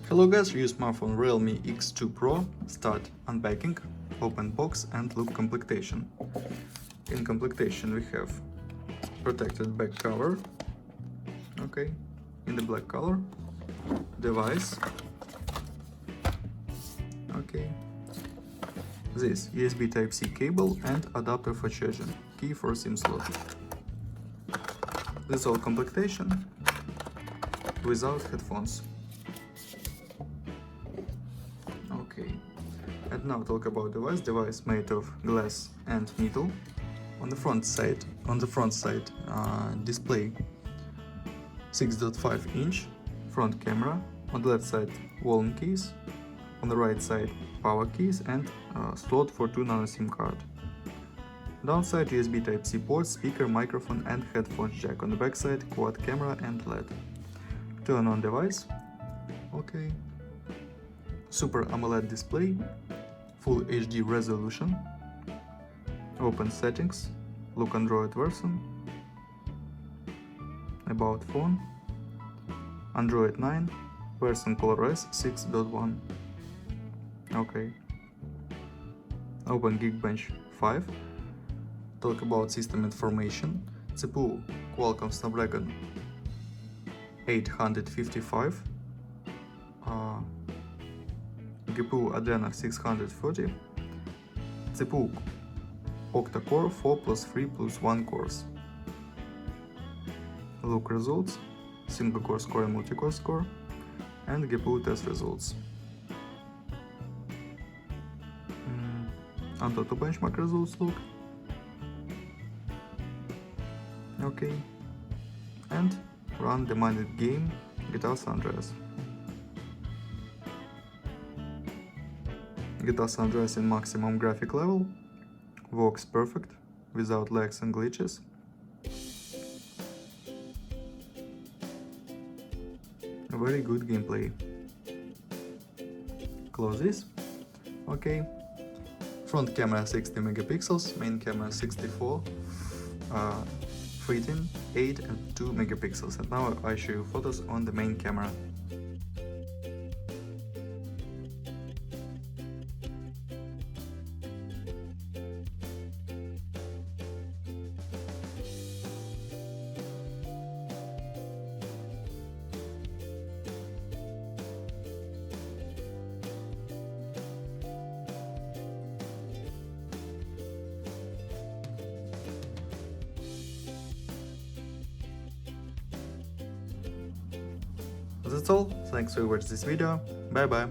Hello guys, use smartphone Realme X2 Pro. Start unpacking, open box and look completion. In completion we have protected back cover, okay, in the black color, device, okay, this USB Type-C cable and adapter for charging, key for SIM slot. This all completion without headphones. Okay, and now talk about device made of glass and metal. On the front side display 6.5 inch front camera, on the left side volume keys, on the right side power keys and slot for 2 nano SIM card. Downside USB Type-C port, speaker, microphone and headphones jack. On the back side quad camera and LED. Turn on device, okay. Super AMOLED display, full HD resolution, open settings, look Android version, about phone, Android 9, version ColorOS 6.1, okay. Open Geekbench 5, talk about system information, CPU Qualcomm Snapdragon 855, GPU Adreno 640, CPU octa-core 4 plus 3 plus 1 cores. Look results, single core score and multi-core score, and GPU test results. Antutu benchmark results look. Okay, and run demanded game GTA San Andreas. GTA San Andreas in maximum graphic level, works perfect, without lags and glitches. Very good gameplay. Close this. Okay. Front camera 60 megapixels, main camera 64, 13, 8 and 2 megapixels. And now I show you photos on the main camera. That's all, thanks for watching this video, bye bye.